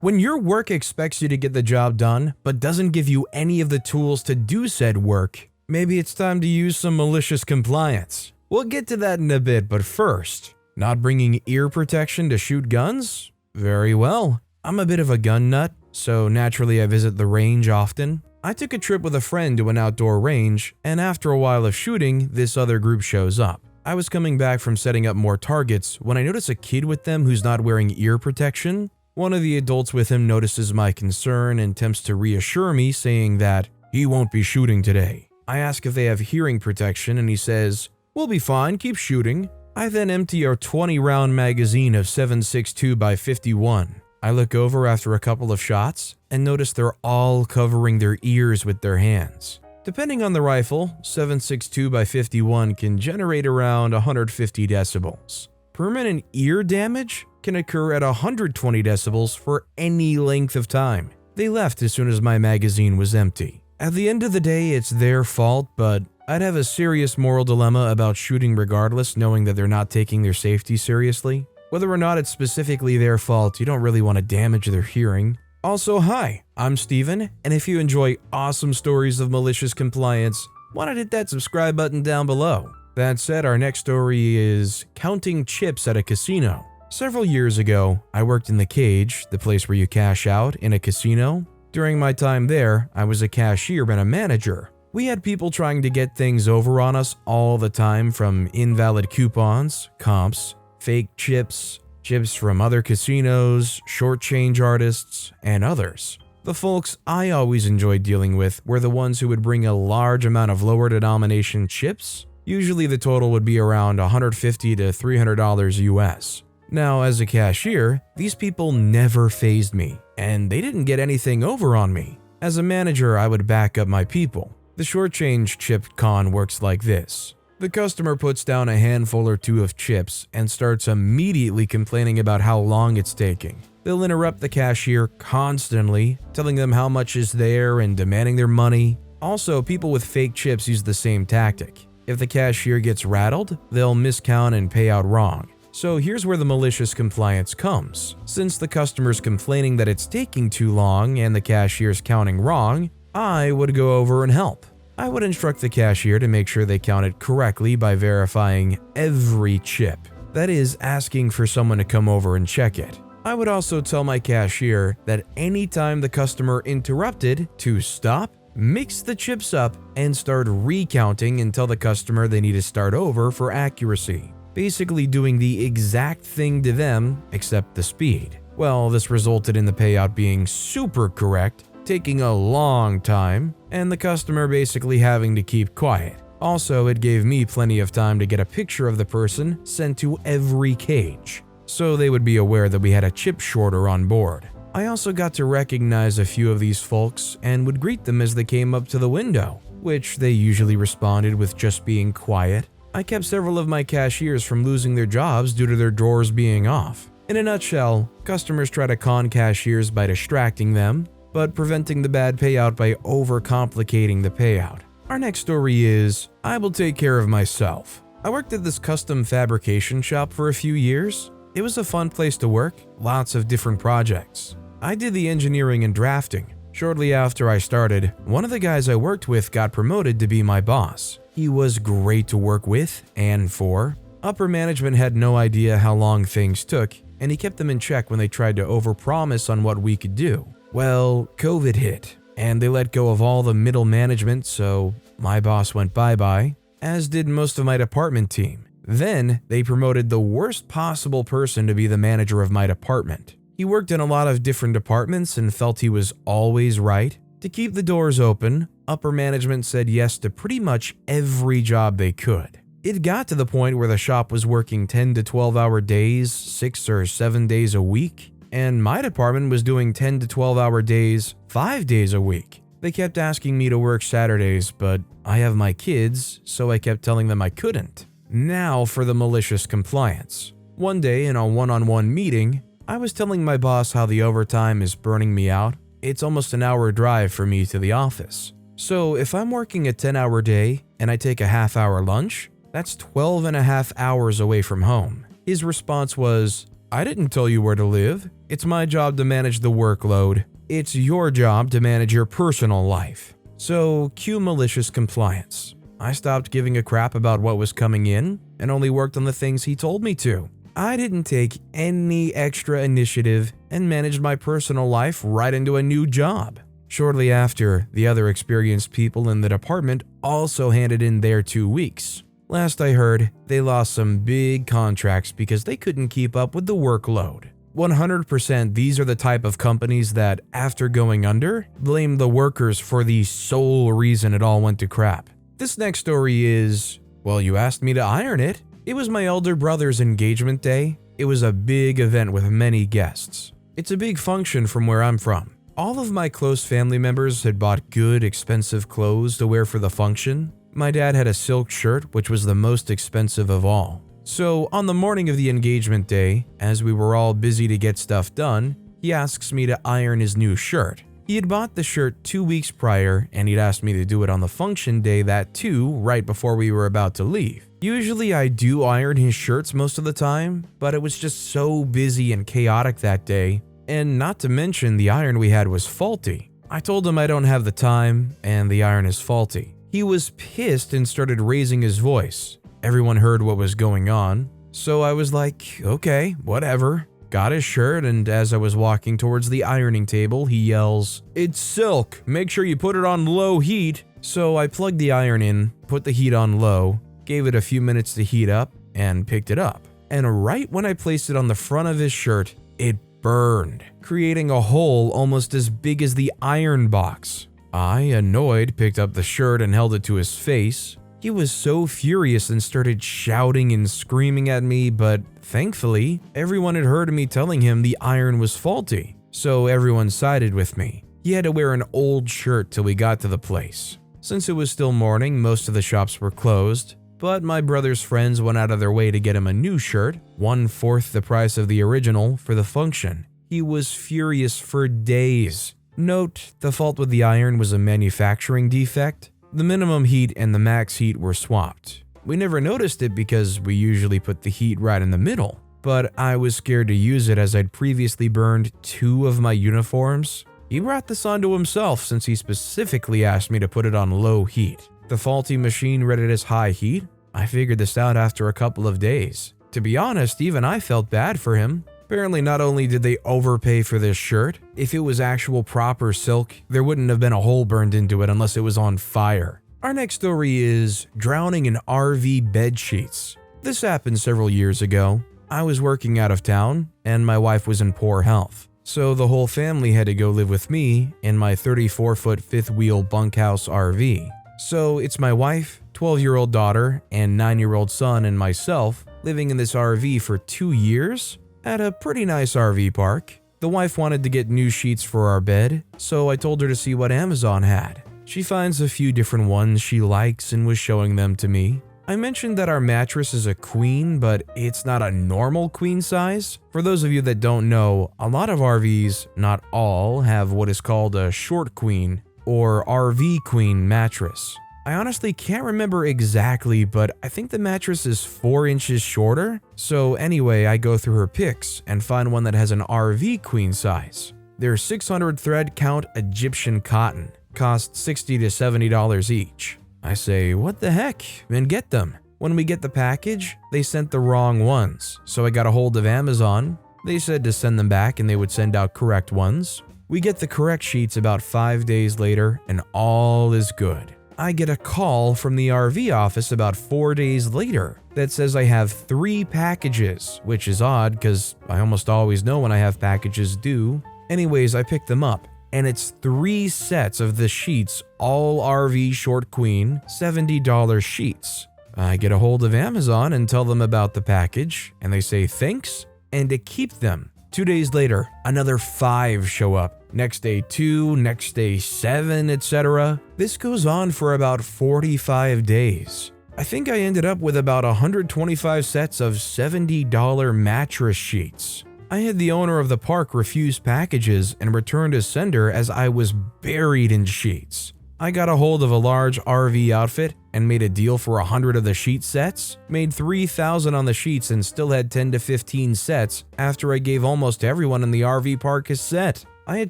When your work expects you to get the job done, but doesn't give you any of the tools to do said work, maybe it's time to use some malicious compliance. We'll get to that in a bit, but first, not bringing ear protection to shoot guns? Very well. I'm a bit of a gun nut, so naturally I visit the range often. I took a trip with a friend to an outdoor range, and after a while of shooting, this other group shows up. I was coming back from setting up more targets when I notice a kid with them who's not wearing ear protection. One of the adults with him notices my concern and attempts to reassure me, saying that he won't be shooting today. I ask if they have hearing protection and he says, "We'll be fine, keep shooting." I then empty our 20-round magazine of 7.62 by 51. I look over after a couple of shots and notice they're all covering their ears with their hands. Depending on the rifle, 7.62 by 51 can generate around 150 decibels. Permanent ear damage can occur at 120 decibels for any length of time. They left as soon as my magazine was empty. At the end of the day, it's their fault, but I'd have a serious moral dilemma about shooting regardless, knowing that they're not taking their safety seriously. Whether or not it's specifically their fault, you don't really want to damage their hearing. Also, hi, I'm Steven, and if you enjoy awesome stories of malicious compliance, why not hit that subscribe button down below? That said, our next story is counting chips at a casino. Several years ago, I worked in the cage, the place where you cash out, in a casino. During my time there, I was a cashier and a manager. We had people trying to get things over on us all the time, from invalid coupons, comps, fake chips, chips from other casinos, short change artists, and others. The folks I always enjoyed dealing with were the ones who would bring a large amount of lower denomination chips. Usually the total would be around $150 to $300 US. Now, as a cashier, these people never fazed me, and they didn't get anything over on me. As a manager, I would back up my people. The short change chip con works like this. The customer puts down a handful or two of chips and starts immediately complaining about how long it's taking. They'll interrupt the cashier constantly, telling them how much is there and demanding their money. Also, people with fake chips use the same tactic. If the cashier gets rattled, they'll miscount and pay out wrong. So here's where the malicious compliance comes. Since the customer's complaining that it's taking too long and the cashier's counting wrong, I would go over and help. I would instruct the cashier to make sure they counted correctly by verifying every chip. That is, asking for someone to come over and check it. I would also tell my cashier that anytime the customer interrupted, to stop, mix the chips up, and start recounting and tell the customer they need to start over for accuracy. Basically doing the exact thing to them, except the speed. Well, this resulted in the payout being super correct, taking a long time, and the customer basically having to keep quiet. Also, it gave me plenty of time to get a picture of the person sent to every cage, so they would be aware that we had a chip shorter on board. I also got to recognize a few of these folks and would greet them as they came up to the window, which they usually responded with just being quiet. I kept several of my cashiers from losing their jobs due to their drawers being off. In a nutshell, customers try to con cashiers by distracting them, but preventing the bad payout by overcomplicating the payout. Our next story is, I will take care of myself. I worked at this custom fabrication shop for a few years. It was a fun place to work, lots of different projects. I did the engineering and drafting. Shortly after I started, one of the guys I worked with got promoted to be my boss. He was great to work with and for. Upper management had no idea how long things took, and he kept them in check when they tried to overpromise on what we could do. Well, COVID hit, and they let go of all the middle management, so my boss went bye-bye, as did most of my department team. Then, they promoted the worst possible person to be the manager of my department. He worked in a lot of different departments and felt he was always right. To keep the doors open, upper management said yes to pretty much every job they could. It got to the point where the shop was working 10 to 12-hour days, 6 or 7 days a week, and my department was doing 10 to 12-hour days, 5 days a week. They kept asking me to work Saturdays, but I have my kids, so I kept telling them I couldn't. Now for the malicious compliance. One day in a one-on-one meeting, I was telling my boss how the overtime is burning me out. It's almost an hour drive for me to the office. So if I'm working a 10-hour day and I take a half-hour lunch, that's 12 and a half hours away from home. His response was, I didn't tell you where to live. It's my job to manage the workload. It's your job to manage your personal life. So, cue malicious compliance. I stopped giving a crap about what was coming in and only worked on the things he told me to. I didn't take any extra initiative and managed my personal life right into a new job. Shortly after, the other experienced people in the department also handed in their 2 weeks. Last I heard, they lost some big contracts because they couldn't keep up with the workload. 100% these are the type of companies that, after going under, blame the workers for the sole reason it all went to crap. This next story is, well, you asked me to iron it. It was my elder brother's engagement day. It was a big event with many guests. It's a big function from where I'm from. All of my close family members had bought good, expensive clothes to wear for the function. My dad had a silk shirt, which was the most expensive of all. So, on the morning of the engagement day, as we were all busy to get stuff done, he asks me to iron his new shirt. He had bought the shirt 2 weeks prior, and he'd asked me to do it on the function day that too, right before we were about to leave. Usually I do iron his shirts most of the time, but it was just so busy and chaotic that day. And not to mention the iron we had was faulty. I told him I don't have the time and the iron is faulty. He was pissed and started raising his voice. Everyone heard what was going on, so I was like, okay, whatever. Got his shirt, and as I was walking towards the ironing table, he yells, "It's silk, make sure you put it on low heat." So I plugged the iron in, put the heat on low, gave it a few minutes to heat up, and picked it up. And right when I placed it on the front of his shirt, it burned, creating a hole almost as big as the iron box. I, annoyed, picked up the shirt and held it to his face. He was so furious and started shouting and screaming at me, but thankfully, everyone had heard me telling him the iron was faulty, so everyone sided with me. He had to wear an old shirt till we got to the place. Since it was still morning, most of the shops were closed, but my brother's friends went out of their way to get him a new shirt, 1/4 the price of the original, for the function. He was furious for days. Note, the fault with the iron was a manufacturing defect. The minimum heat and the max heat were swapped. We never noticed it because we usually put the heat right in the middle, but I was scared to use it as I'd previously burned 2 of my uniforms. He brought this onto himself since he specifically asked me to put it on low heat. The faulty machine read it as high heat. I figured this out after a couple of days. To be honest, even I felt bad for him. Apparently, not only did they overpay for this shirt, if it was actual proper silk, there wouldn't have been a hole burned into it unless it was on fire. Our next story is drowning in RV bed sheets. This happened several years ago. I was working out of town, and my wife was in poor health. So the whole family had to go live with me in my 34-foot fifth-wheel bunkhouse RV. So it's my wife, 12-year-old daughter, and 9-year-old son and myself living in this RV for 2 years? At a pretty nice RV park. The wife wanted to get new sheets for our bed, so I told her to see what Amazon had. She finds a few different ones she likes and was showing them to me. I mentioned that our mattress is a queen, but it's not a normal queen size. For those of you that don't know, a lot of RVs, not all, have what is called a short queen or RV queen mattress. I honestly can't remember exactly, but I think the mattress is 4 inches shorter. So anyway, I go through her pics and find one that has an RV queen size. They're 600 thread count Egyptian cotton, cost $60 to $70 each. I say, what the heck, and get them. When we get the package, they sent the wrong ones, so I got a hold of Amazon. They said to send them back and they would send out correct ones. We get the correct sheets about 5 days later and all is good. I get a call from the RV office about 4 days later that says I have 3 packages, which is odd because I almost always know when I have packages due. Anyways, I pick them up, and it's 3 sets of the sheets, all RV short queen, $70 sheets. I get a hold of Amazon and tell them about the package, and they say thanks and to keep them. 2 days later, another 5 show up. Next day 2, next day 7, etc. This goes on for about 45 days. I think I ended up with about 125 sets of $70 mattress sheets. I had the owner of the park refuse packages and return to sender as I was buried in sheets. I got a hold of a large RV outfit and made a deal for 100 of the sheet sets, made $3,000 on the sheets and still had 10 to 15 sets after I gave almost everyone in the RV park a set. I had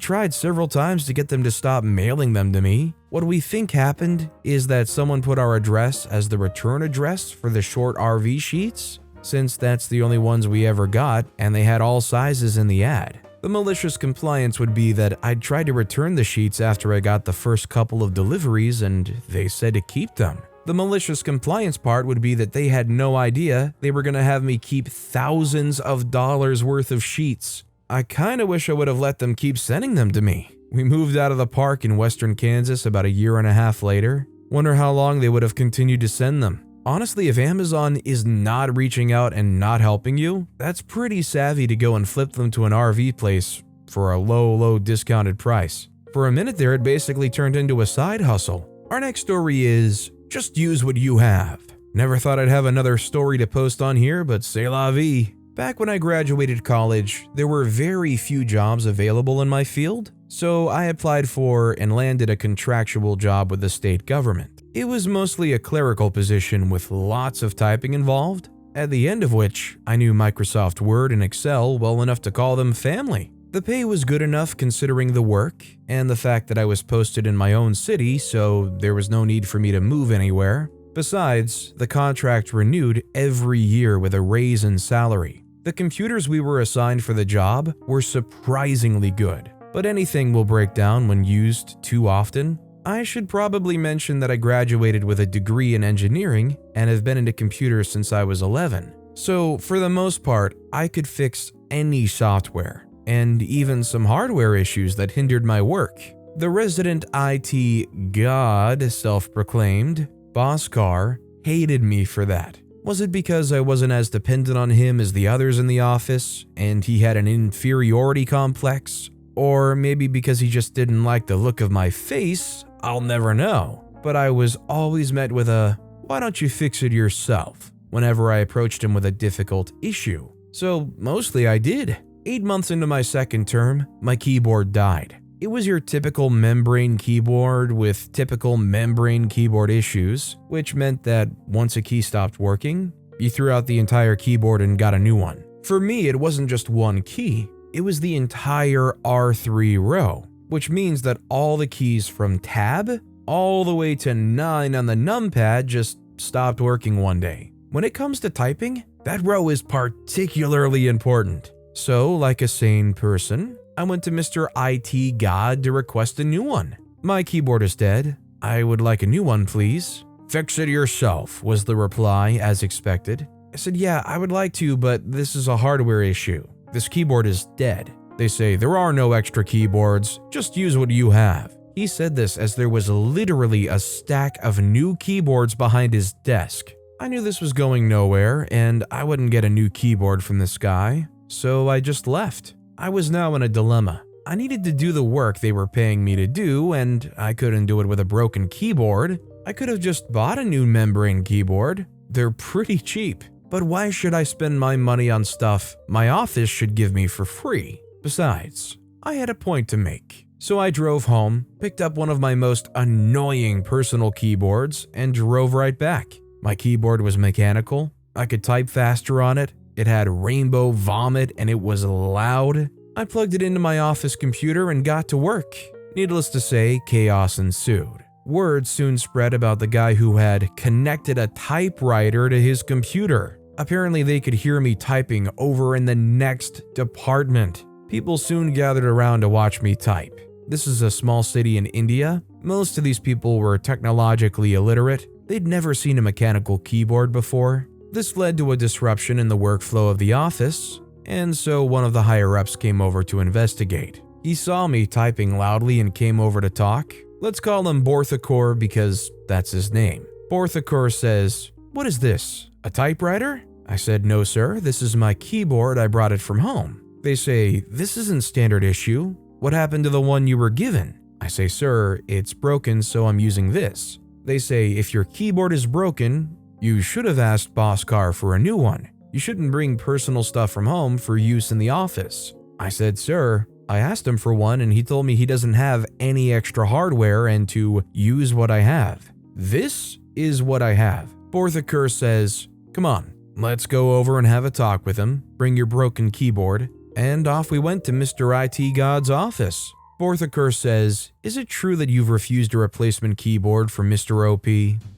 tried several times to get them to stop mailing them to me. What we think happened is that someone put our address as the return address for the short RV sheets, since that's the only ones we ever got and they had all sizes in the ad. The malicious compliance would be that I'd tried to return the sheets after I got the first couple of deliveries and they said to keep them. The malicious compliance part would be that they had no idea they were going to have me keep thousands of dollars worth of sheets. I kinda wish I would have let them keep sending them to me. We moved out of the park in western Kansas about a year and a half later. Wonder how long they would have continued to send them. Honestly, if Amazon is not reaching out and not helping you, that's pretty savvy to go and flip them to an RV place for a low discounted price. For a minute there, it basically turned into a side hustle. Our next story is, just use what you have. Never thought I'd have another story to post on here, but c'est la vie. Back when I graduated college, there were very few jobs available in my field, so I applied for and landed a contractual job with the state government. It was mostly a clerical position with lots of typing involved, at the end of which I knew Microsoft Word and Excel well enough to call them family. The pay was good enough considering the work and the fact that I was posted in my own city, so there was no need for me to move anywhere. Besides, the contract renewed every year with a raise in salary. The computers we were assigned for the job were surprisingly good, but anything will break down when used too often. I should probably mention that I graduated with a degree in engineering and have been into computers since I was 11. So for the most part, I could fix any software, and even some hardware issues that hindered my work. The resident IT god, self-proclaimed, Bhaskar, hated me for that. Was it because I wasn't as dependent on him as the others in the office, and he had an inferiority complex? Or maybe because he just didn't like the look of my face? I'll never know. But I was always met with a, "Why don't you fix it yourself?" whenever I approached him with a difficult issue. So mostly I did. 8 months into my second term, my keyboard died. It was your typical membrane keyboard with typical membrane keyboard issues, which meant that once a key stopped working, you threw out the entire keyboard and got a new one. For me, it wasn't just one key, it was the entire R3 row, which means that all the keys from tab all the way to 9 on the numpad just stopped working one day. When it comes to typing, that row is particularly important. So, like a sane person, I went to Mr. IT God to request a new one. "My keyboard is dead. I would like a new one, please." "Fix it yourself," was the reply, as expected. I said, "Yeah, I would like to, but this is a hardware issue. This keyboard is dead." They say, "There are no extra keyboards. Just use what you have." He said this as there was literally a stack of new keyboards behind his desk. I knew this was going nowhere, and I wouldn't get a new keyboard from this guy, so I just left. I was now in a dilemma. I needed to do the work they were paying me to do, and I couldn't do it with a broken keyboard. I could have just bought a new membrane keyboard. They're pretty cheap. But why should I spend my money on stuff my office should give me for free? Besides, I had a point to make. So I drove home, picked up one of my most annoying personal keyboards, and drove right back. My keyboard was mechanical. I could type faster on it. It had rainbow vomit and it was loud. I plugged it into my office computer and got to work. Needless to say, chaos ensued. Word soon spread about the guy who had connected a typewriter to his computer. Apparently they could hear me typing over in the next department. People soon gathered around to watch me type. This is a small city in India. Most of these people were technologically illiterate. They'd never seen a mechanical keyboard before. This led to a disruption in the workflow of the office, and so one of the higher-ups came over to investigate. He saw me typing loudly and came over to talk. Let's call him Borthakor because that's his name. Borthakor says, "What is this, a typewriter?" I said, "No sir, this is my keyboard, I brought it from home." They say, "This isn't standard issue. What happened to the one you were given?" I say, "Sir, it's broken so I'm using this." They say, "If your keyboard is broken, you should have asked Bhaskar for a new one. You shouldn't bring personal stuff from home for use in the office." I said, "Sir, I asked him for one and he told me he doesn't have any extra hardware and to use what I have. This is what I have. Borthakur says, come on, let's go over and have a talk with him. Bring your broken keyboard. And off we went to Mr. IT God's office. Borthakur says, is it true that you've refused a replacement keyboard for Mr. OP?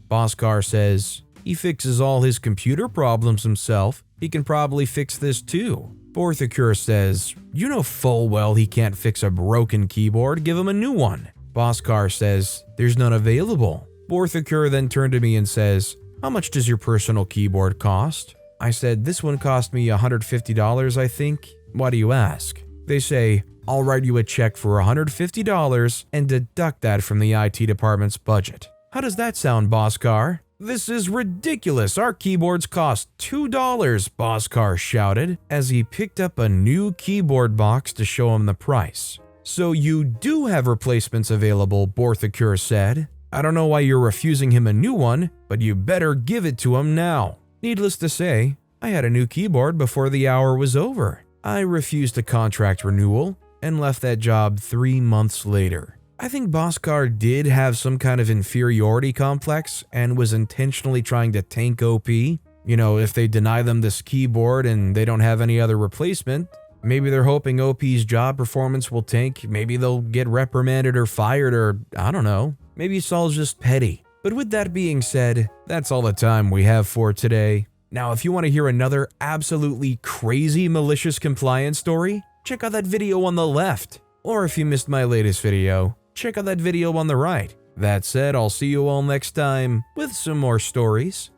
Bhaskar says, he fixes all his computer problems himself. He can probably fix this too. Borthakur says, you know full well he can't fix a broken keyboard, give him a new one. Bhaskar says, there's none available. Borthakur then turned to me and says, how much does your personal keyboard cost? I said, this one cost me $150, I think. Why do you ask? They say, I'll write you a check for $150 and deduct that from the IT department's budget. How does that sound, Bhaskar? This is ridiculous. Our keyboards cost $2, Bhaskar shouted as he picked up a new keyboard box to show him the price. So you do have replacements available, Borthakur said. I don't know why you're refusing him a new one, but you better give it to him now. Needless to say, I had a new keyboard before the hour was over. I refused a contract renewal and left that job 3 months later. I think Bhaskar did have some kind of inferiority complex and was intentionally trying to tank OP. You know, if they deny them this keyboard and they don't have any other replacement, maybe they're hoping OP's job performance will tank, maybe they'll get reprimanded or fired, or I don't know. Maybe Saul's just petty. But with that being said, that's all the time we have for today. Now, if you want to hear another absolutely crazy malicious compliance story, check out that video on the left. Or if you missed my latest video, check out that video on the right. That said, I'll see you all next time with some more stories.